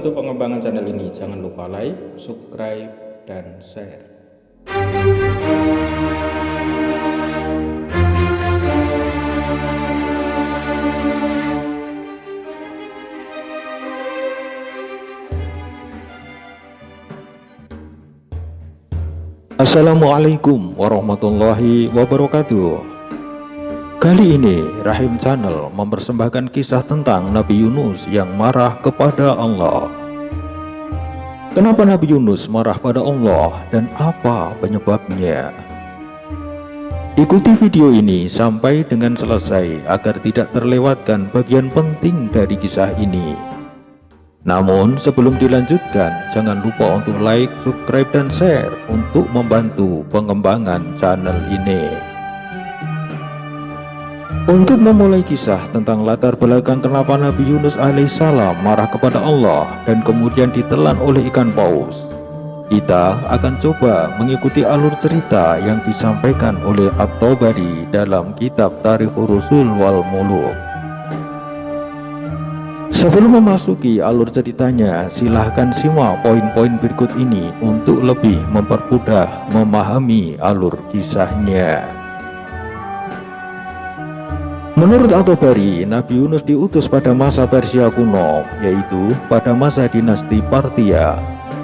membantu pengembangan channel ini, jangan lupa like, subscribe, dan share. Assalamualaikum warahmatullahi wabarakatuh. Kali ini Rahim Channel mempersembahkan kisah tentang Nabi Yunus yang marah kepada Allah. Kenapa Nabi Yunus marah pada Allah dan apa penyebabnya? Ikuti video ini sampai dengan selesai agar tidak terlewatkan bagian penting dari kisah ini. Namun sebelum dilanjutkan, jangan lupa untuk like, subscribe, dan share untuk membantu pengembangan channel ini. Untuk memulai kisah tentang latar belakang kenapa Nabi Yunus alaihissalam marah kepada Allah dan kemudian ditelan oleh ikan paus, kita akan coba mengikuti alur cerita yang disampaikan oleh At-Tabari dalam kitab Tarikhur Rusul wal Muluk. Sebelum memasuki alur ceritanya, silahkan simak poin-poin berikut ini untuk lebih mempermudah memahami alur kisahnya. Menurut At-Tabari, Nabi Yunus diutus pada masa Persia kuno, yaitu pada masa dinasti Parthia,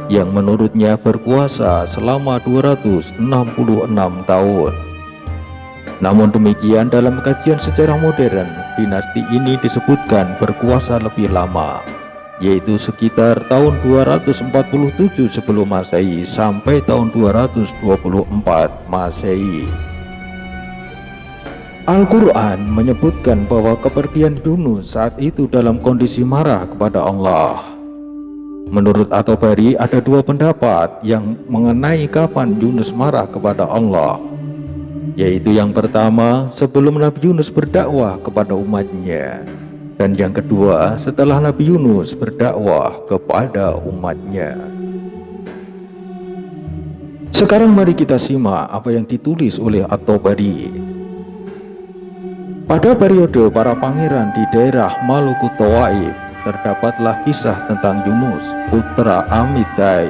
yang menurutnya berkuasa selama 266 tahun. Namun demikian, dalam kajian sejarah modern, dinasti ini disebutkan berkuasa lebih lama, yaitu sekitar tahun 247 sebelum Masehi sampai tahun 224 Masehi. Al-Quran menyebutkan bahwa kepergian Yunus saat itu dalam kondisi marah kepada Allah. Menurut At-Tabari, ada dua pendapat yang mengenai kapan Yunus marah kepada Allah, yaitu yang pertama sebelum Nabi Yunus berdakwah kepada umatnya, dan yang kedua setelah Nabi Yunus berdakwah kepada umatnya. Sekarang mari kita simak apa yang ditulis oleh At-Tabari. Pada periode para pangeran di daerah Maluku Tawaif, terdapatlah kisah tentang Yunus, putra Amitai.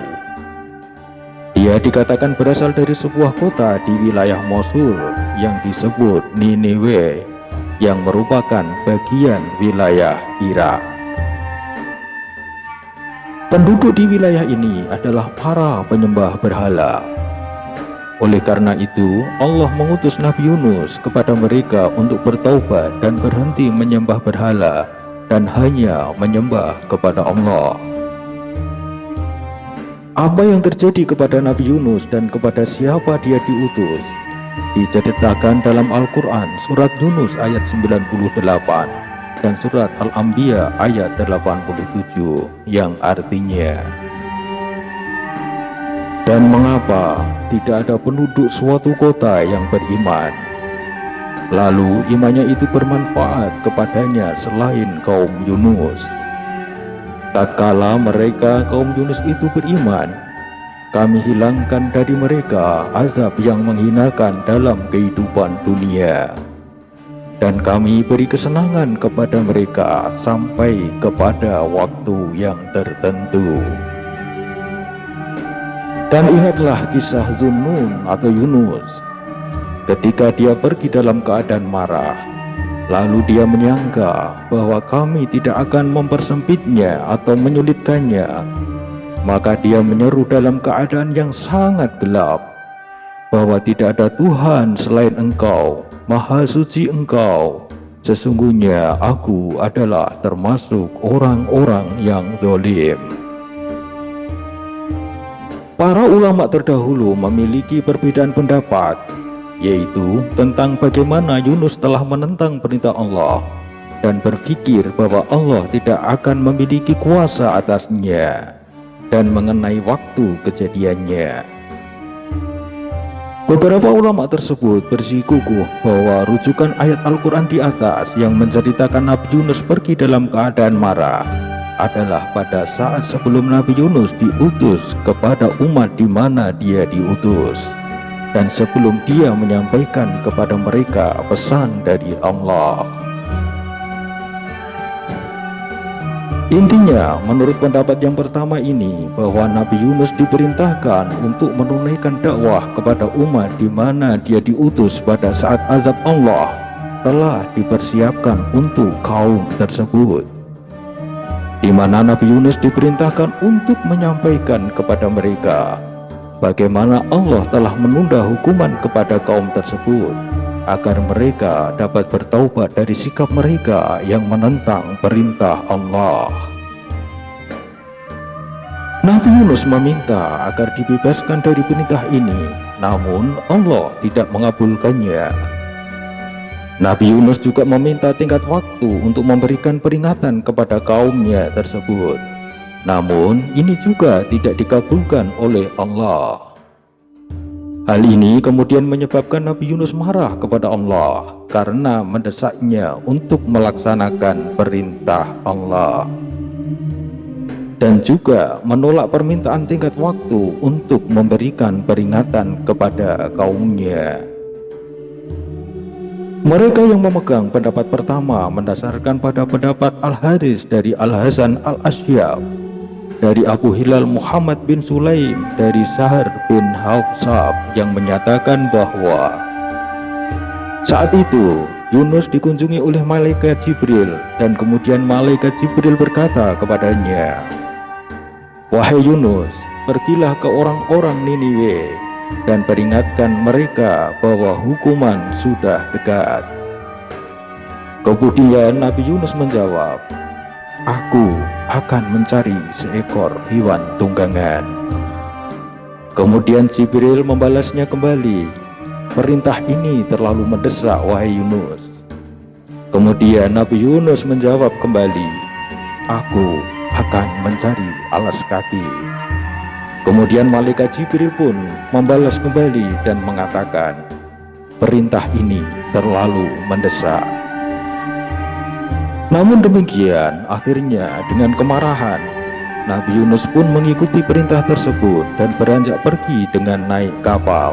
Dia dikatakan berasal dari sebuah kota di wilayah Mosul yang disebut Niniwe, yang merupakan bagian wilayah Irak. Penduduk di wilayah ini adalah para penyembah berhala. Oleh karena itu, Allah mengutus Nabi Yunus kepada mereka untuk bertaubat dan berhenti menyembah berhala dan hanya menyembah kepada Allah. Apa yang terjadi kepada Nabi Yunus dan kepada siapa dia diutus diceritakan dalam Al-Quran surat Yunus ayat 98 dan surat Al-Anbiya ayat 87, yang artinya, dan mengapa tidak ada penduduk suatu kota yang beriman, lalu imannya itu bermanfaat kepadanya selain kaum Yunus. Tatkala mereka kaum Yunus itu beriman, kami hilangkan dari mereka azab yang menghinakan dalam kehidupan dunia, dan kami beri kesenangan kepada mereka sampai kepada waktu yang tertentu. Dan ingatlah kisah Zunnun atau Yunus, ketika dia pergi dalam keadaan marah, lalu dia menyangka bahwa kami tidak akan mempersempitnya atau menyulitkannya, maka dia menyeru dalam keadaan yang sangat gelap bahwa tidak ada Tuhan selain Engkau, Maha Suci Engkau, sesungguhnya aku adalah termasuk orang-orang yang zalim. Para ulama terdahulu memiliki perbedaan pendapat, yaitu tentang bagaimana Yunus telah menentang perintah Allah dan berpikir bahwa Allah tidak akan memiliki kuasa atasnya, dan mengenai waktu kejadiannya. Beberapa ulama tersebut bersikukuh bahwa rujukan ayat Al-Quran di atas yang menceritakan Nabi Yunus pergi dalam keadaan marah adalah pada saat sebelum Nabi Yunus diutus kepada umat di mana dia diutus, dan sebelum dia menyampaikan kepada mereka pesan dari Allah. Intinya, menurut pendapat yang pertama ini, bahwa Nabi Yunus diperintahkan untuk menunaikan dakwah kepada umat di mana dia diutus pada saat azab Allah telah dipersiapkan untuk kaum tersebut, di mana Nabi Yunus diperintahkan untuk menyampaikan kepada mereka bagaimana Allah telah menunda hukuman kepada kaum tersebut agar mereka dapat bertaubat dari sikap mereka yang menentang perintah Allah. Nabi Yunus meminta agar dibebaskan dari perintah ini, namun Allah tidak mengabulkannya. Nabi Yunus juga meminta tingkat waktu untuk memberikan peringatan kepada kaumnya tersebut, namun ini juga tidak dikabulkan oleh Allah. Hal ini kemudian menyebabkan Nabi Yunus marah kepada Allah karena mendesaknya untuk melaksanakan perintah Allah, dan juga menolak permintaan tingkat waktu untuk memberikan peringatan kepada kaumnya. Mereka yang memegang pendapat pertama mendasarkan pada pendapat Al-Haris dari Al-Hasan Al-Asyab, dari Abu Hilal Muhammad bin Sulaim, dari Sahar bin Hawsab yang menyatakan bahwa saat itu Yunus dikunjungi oleh malaikat Jibril, dan kemudian malaikat Jibril berkata kepadanya, "Wahai Yunus, pergilah ke orang-orang Niniwe dan peringatkan mereka bahwa hukuman sudah dekat." Kemudian Nabi Yunus menjawab, "Aku akan mencari seekor hewan tunggangan." Kemudian Jibril membalasnya kembali, "Perintah ini terlalu mendesak, wahai Yunus." Kemudian Nabi Yunus menjawab kembali, "Aku akan mencari alas kaki." Kemudian malaikat Jibril pun membalas kembali dan mengatakan, "Perintah ini terlalu mendesak." Namun demikian, akhirnya dengan kemarahan, Nabi Yunus pun mengikuti perintah tersebut dan beranjak pergi dengan naik kapal.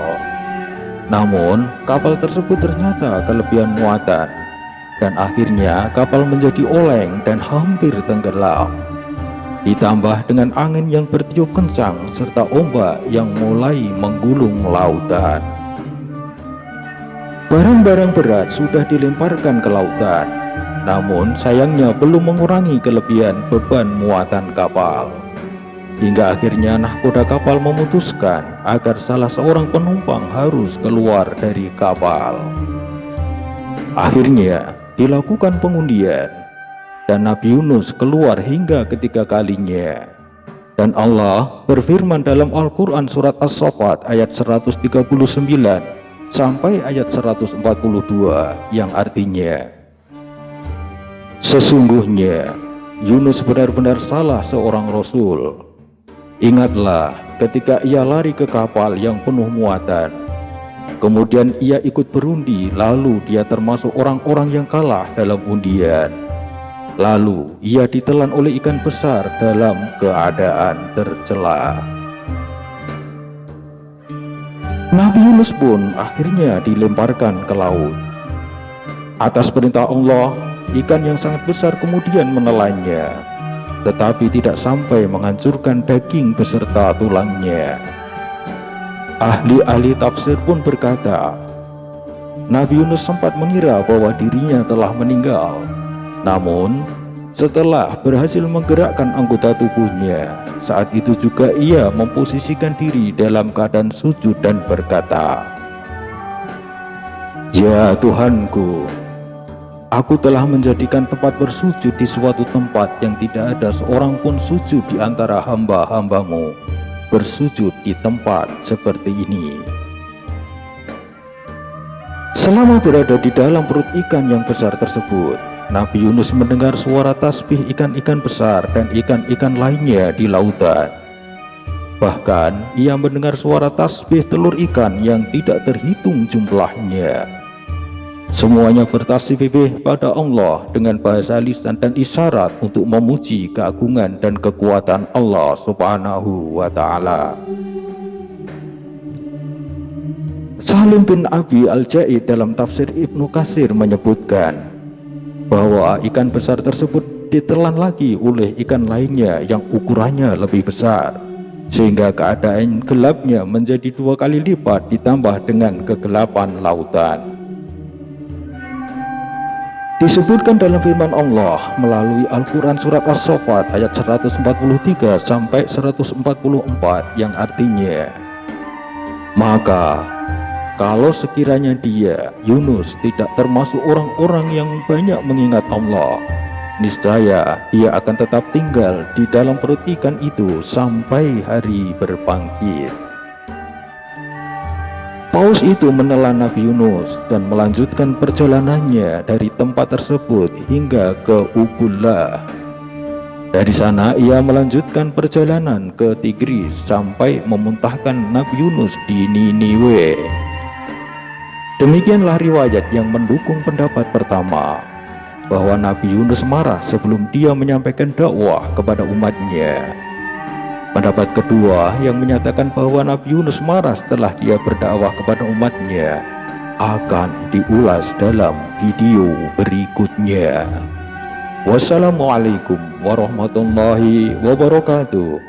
Namun, kapal tersebut ternyata kelebihan muatan, dan akhirnya kapal menjadi oleng dan hampir tenggelam. Ditambah dengan angin yang bertiup kencang serta ombak yang mulai menggulung lautan. Barang-barang berat sudah dilemparkan ke lautan, namun sayangnya belum mengurangi kelebihan beban muatan kapal. Hingga akhirnya nahkoda kapal memutuskan agar salah seorang penumpang harus keluar dari kapal. Akhirnya dilakukan pengundian, dan Nabi Yunus keluar hingga ketiga kalinya. Dan Allah berfirman dalam Al-Quran surat As-Saffat ayat 139 sampai ayat 142 yang artinya, "Sesungguhnya Yunus benar-benar salah seorang Rasul. Ingatlah ketika ia lari ke kapal yang penuh muatan. Kemudian ia ikut berundi, lalu dia termasuk orang-orang yang kalah dalam undian. Lalu ia ditelan oleh ikan besar dalam keadaan tercela." Nabi Yunus pun akhirnya dilemparkan ke laut. Atas perintah Allah, ikan yang sangat besar kemudian menelannya, tetapi tidak sampai menghancurkan daging beserta tulangnya. Ahli-ahli tafsir pun berkata, Nabi Yunus sempat mengira bahwa dirinya telah meninggal. Namun, setelah berhasil menggerakkan anggota tubuhnya, saat itu juga ia memposisikan diri dalam keadaan sujud dan berkata, "Ya Tuhanku, aku telah menjadikan tempat bersujud di suatu tempat yang tidak ada seorang pun sujud di antara hamba-hambamu bersujud di tempat seperti ini." Selama berada di dalam perut ikan yang besar tersebut, Nabi Yunus mendengar suara tasbih ikan-ikan besar dan ikan-ikan lainnya di lautan. Bahkan ia mendengar suara tasbih telur ikan yang tidak terhitung jumlahnya. Semuanya bertasbih pada Allah dengan bahasa lisan dan isyarat untuk memuji keagungan dan kekuatan Allah Subhanahu wa Ta'ala. Salim bin Abi Al-Jaid dalam tafsir Ibnu Katsir menyebutkan bahwa ikan besar tersebut ditelan lagi oleh ikan lainnya yang ukurannya lebih besar, sehingga keadaan gelapnya menjadi 2 kali lipat ditambah dengan kegelapan lautan. Disebutkan dalam firman Allah melalui Al-Quran surat As-Saffat ayat 143 sampai 144 yang artinya, maka kalau sekiranya dia, Yunus, tidak termasuk orang-orang yang banyak mengingat Allah, niscaya dia akan tetap tinggal di dalam perut ikan itu sampai hari berbangkit. Paus itu menelan Nabi Yunus dan melanjutkan perjalanannya dari tempat tersebut hingga ke Ubullah. Dari sana ia melanjutkan perjalanan ke Tigris sampai memuntahkan Nabi Yunus di Niniwe. Demikianlah riwayat yang mendukung pendapat pertama, bahwa Nabi Yunus marah sebelum dia menyampaikan dakwah kepada umatnya. Pendapat kedua yang menyatakan bahwa Nabi Yunus marah setelah dia berdakwah kepada umatnya akan diulas dalam video berikutnya. Wassalamualaikum warahmatullahi wabarakatuh.